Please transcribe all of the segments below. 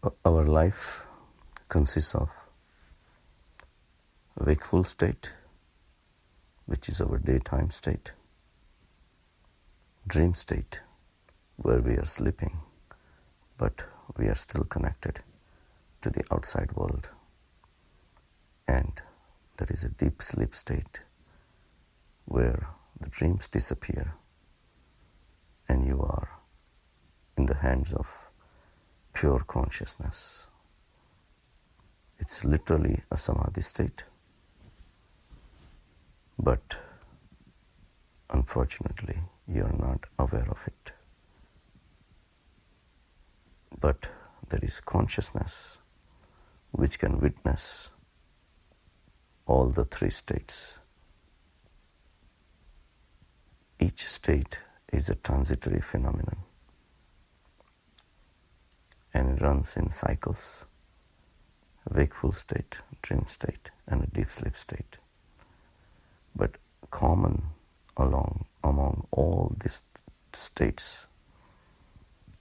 Our life consists of wakeful state, which is our daytime state, dream state, where we are sleeping, but we are still connected to the outside world, and there is a deep sleep state where the dreams disappear and you are in the hands of pure consciousness. It's literally a samadhi state, but unfortunately you are not aware of it. But there is consciousness which can witness all the three states. Each state is a transitory phenomenon and it runs in cycles: wakeful state, dream state, and a deep sleep state. But common among all these states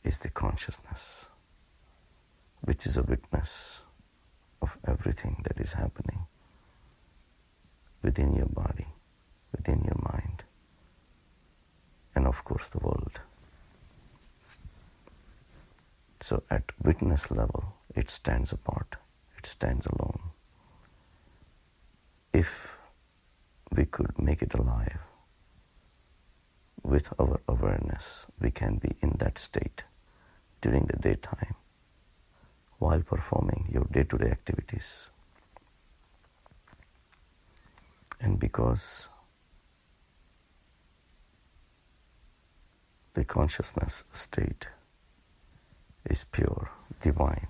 is the consciousness, which is a witness of everything that is happening within your body, within your mind, and of course the world. So at witness level, it stands apart, it stands alone. If we could make it alive with our awareness, we can be in that state during the daytime while performing your day-to-day activities. And because the consciousness state is pure, divine,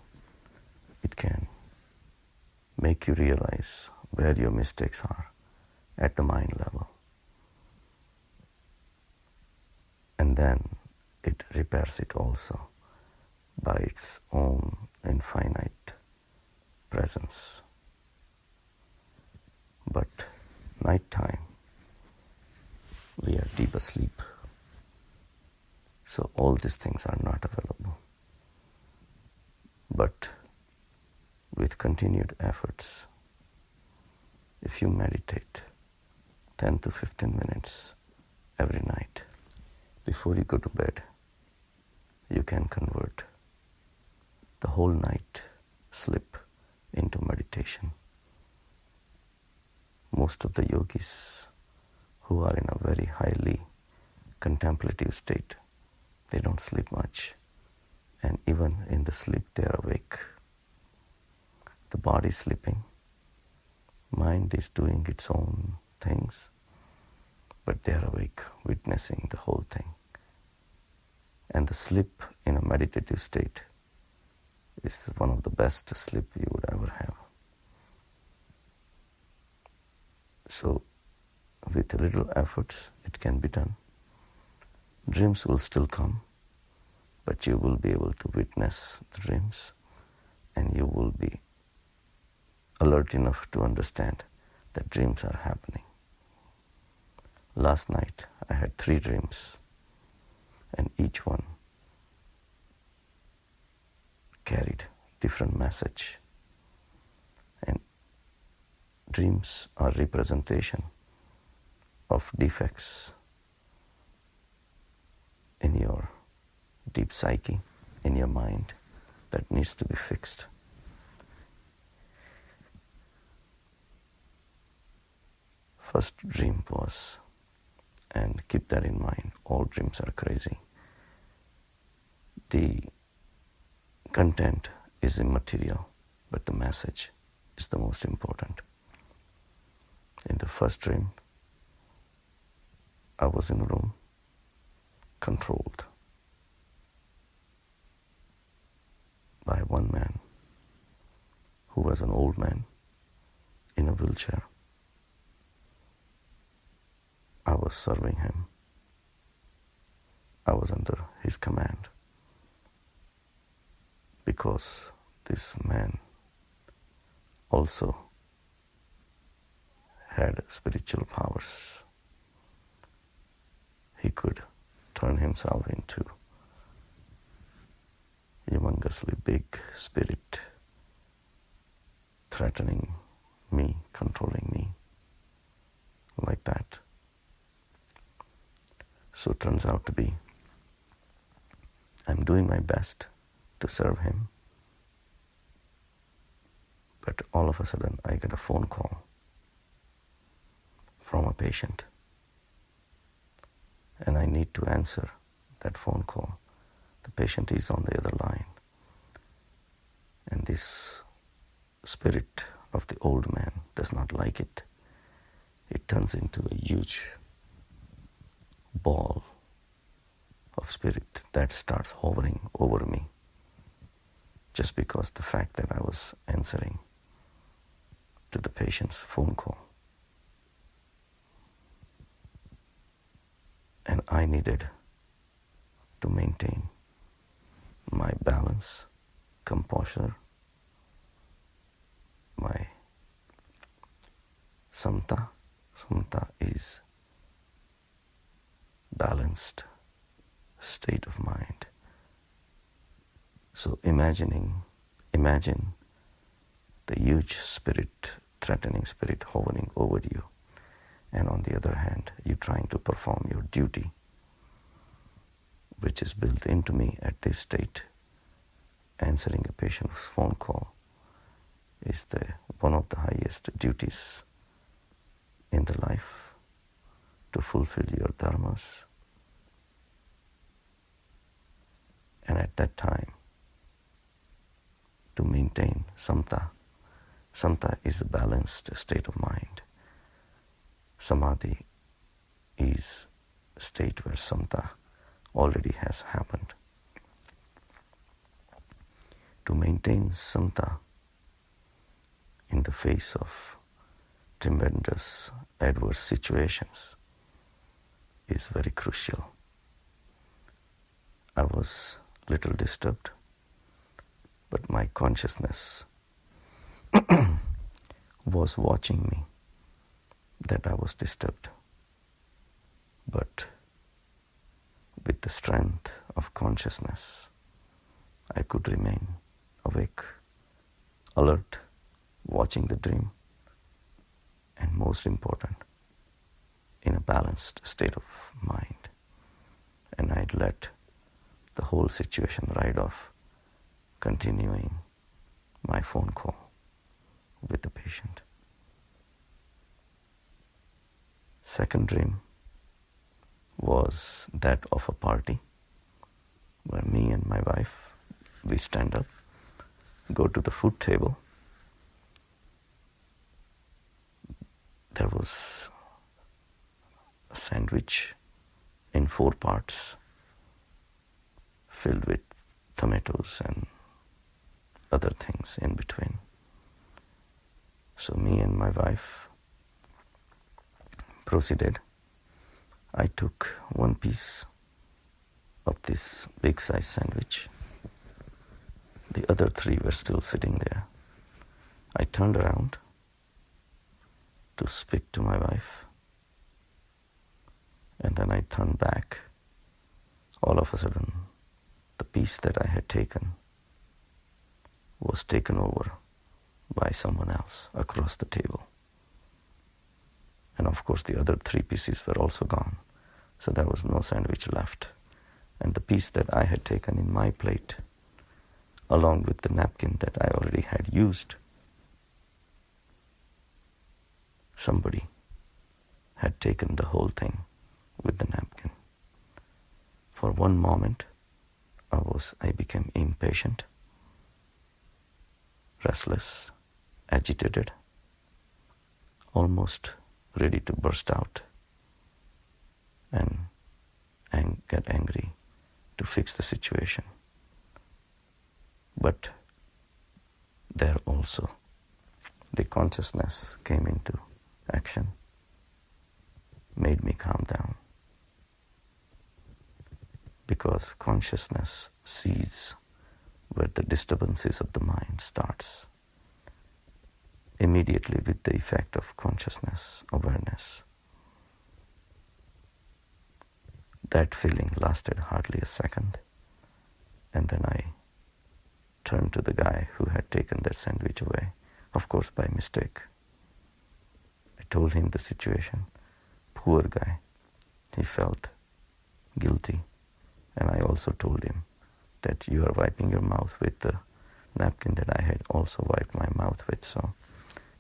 it can make you realize where your mistakes are at the mind level. And then it repairs it also by its own infinite presence. But nighttime, we are deep asleep. So all these things are not available. But with continued efforts, if you meditate 10 to 15 minutes every night before you go to bed, you can convert the whole night sleep into meditation. Most of the yogis who are in a very highly contemplative state, they don't sleep much. And even in the sleep, they are awake. The body is sleeping. Mind is doing its own things. But they are awake, witnessing the whole thing. And the sleep in a meditative state is one of the best sleep you would ever have. So, with little efforts, it can be done. Dreams will still come, but you will be able to witness the dreams and you will be alert enough to understand that dreams are happening. Last night, I had 3 dreams, and each one carried different message. And dreams are representation of defects in your deep psyche, in your mind, that needs to be fixed. First dream was, and keep that in mind, all dreams are crazy. The content is immaterial, but the message is the most important. In the first dream, I was in a room, controlled by one man who was an old man in a wheelchair. I was serving him. I was under his command because this man also had spiritual powers. He could turn himself into, you humongously big spirit threatening me, controlling me, like that. So it turns out to be I'm doing my best to serve him, but all of a sudden I get a phone call from a patient, and I need to answer that phone call. The patient is on the other line, and this spirit of the old man does not like it. It turns into a huge ball of spirit that starts hovering over me, just because the fact that I was answering to the patient's phone call. And I needed to maintain my balance, composure, my samta. Samta is balanced state of mind. So imagine the huge spirit, threatening spirit hovering over you, and on the other hand, you trying to perform your duty, which is built into me at this state. Answering a patient's phone call is one of the highest duties in the life, to fulfill your dharmas. And at that time, to maintain samta. Samta is a balanced state of mind. Samadhi is a state where samta already has happened. To maintain samta in the face of tremendous adverse situations is very crucial. I was a little disturbed, but my consciousness was watching me that I was disturbed. But with the strength of consciousness, I could remain awake, alert, watching the dream, and most important, in a balanced state of mind. And I'd let the whole situation ride off, continuing my phone call with the patient. Second dream was that of a party where me and my wife, we stand up, go to the food table. There was a sandwich in 4 parts filled with tomatoes and other things in between. So me and my wife proceeded. I took 1 piece of this big size sandwich. The other 3 were still sitting there. I turned around to speak to my wife, and then I turned back. All of a sudden, the piece that I had taken was taken over by someone else across the table. And of course, the other 3 pieces were also gone. So there was no sandwich left. And the piece that I had taken in my plate, along with the napkin that I already had used, somebody had taken the whole thing with the napkin. For one moment, I became impatient, restless, agitated, almost ready to burst out and get angry to fix the situation. But there also, the consciousness came into action, made me calm down. Because consciousness sees where the disturbances of the mind starts. Immediately with the effect of consciousness, awareness. That feeling lasted hardly a second, and then I turned to the guy who had taken that sandwich away, of course by mistake. I told him the situation. Poor guy. He felt guilty. And I also told him that you are wiping your mouth with the napkin that I had also wiped my mouth with. So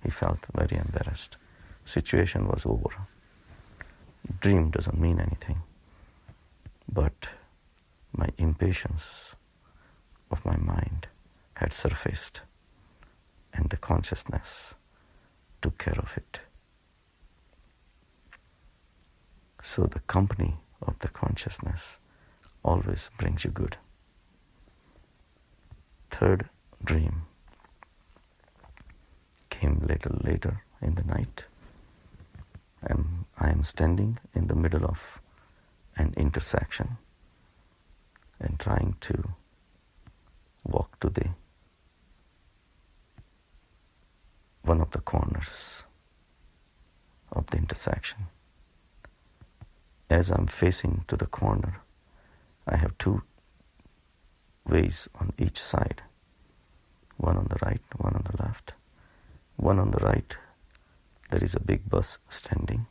he felt very embarrassed. Situation was over. Dream doesn't mean anything. But my impatience of my mind had surfaced, and the consciousness took care of it. So the company of the consciousness always brings you good. Third dream came later in the night, and I am standing in the middle of an intersection and trying to walk to the one of the corners of the intersection. As I'm facing to the corner, I have two ways on each side, one on the right, one on the left. One on the right, there is a big bus standing,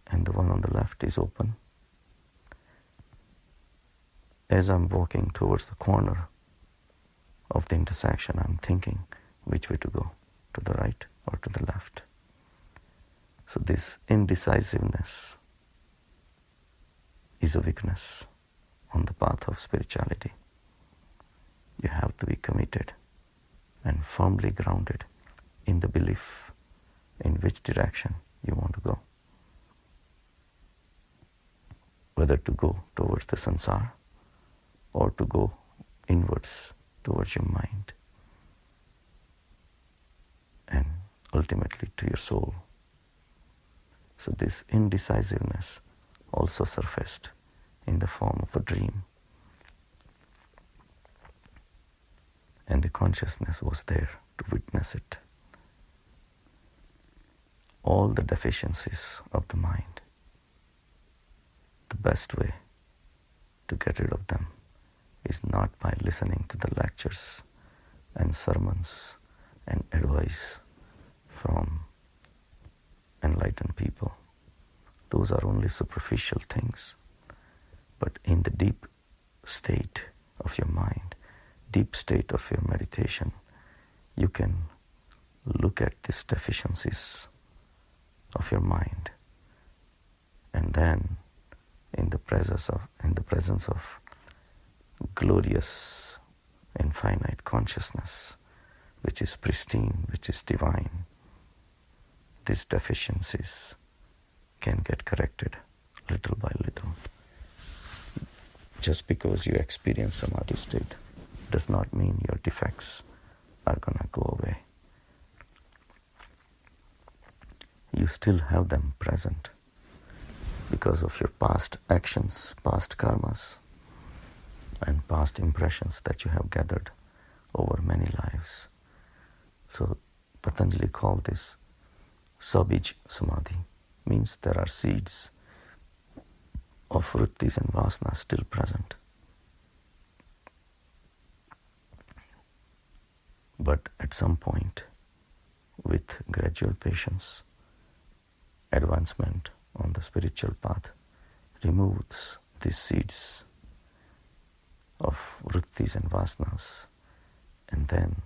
and the one on the left is open. As I'm walking towards the corner of the intersection, I'm thinking which way to go, to the right or to the left. So this indecisiveness is a weakness on the path of spirituality. You have to be committed and firmly grounded in the belief in which direction you want to go. Whether to go towards the sansar or to go inwards towards your mind and ultimately to your soul. So this indecisiveness also surfaced in the form of a dream. And the consciousness was there to witness it. All the deficiencies of the mind, the best way to get rid of them is not by listening to the lectures and sermons and advice from enlightened people. Those are only superficial things. But in the deep state of your mind, deep state of your meditation, you can look at these deficiencies of your mind, and then in the presence of glorious infinite consciousness, which is pristine, which is divine, these deficiencies can get corrected little by little. Just because you experience samadhi state does not mean your defects are gonna go away. You still have them present because of your past actions, past karmas, and past impressions that you have gathered over many lives. So Patanjali called this Sabij Samadhi, means there are seeds of vrittis and vasanas still present. But at some point, with gradual patience, advancement on the spiritual path removes these seeds of vrittis and vasanas, and then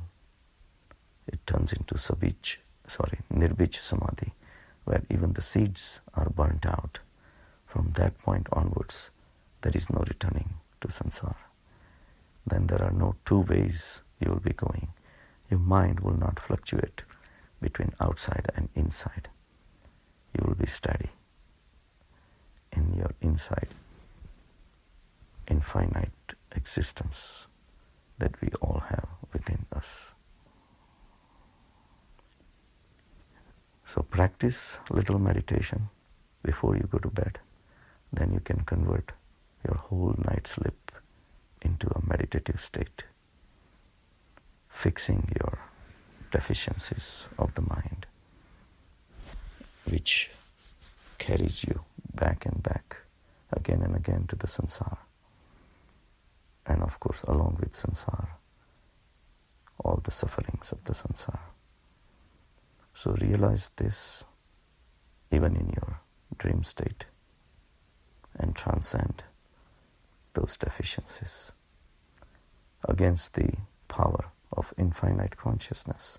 it turns into Nirbij Samadhi, where even the seeds are burnt out. From that point onwards, there is no returning to sansar. Then there are no two ways you will be going. Your mind will not fluctuate between outside and inside. You will be steady in your inside infinite existence that we all have within us. So practice little meditation before you go to bed. Then you can convert your whole night's sleep into a meditative state, fixing your deficiencies of the mind, which carries you back and back, again and again to the sansar. And of course, along with sansar, all the sufferings of the samsara. So realize this even in your dream state and transcend those deficiencies. Against the power of infinite consciousness,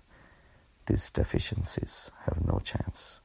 these deficiencies have no chance.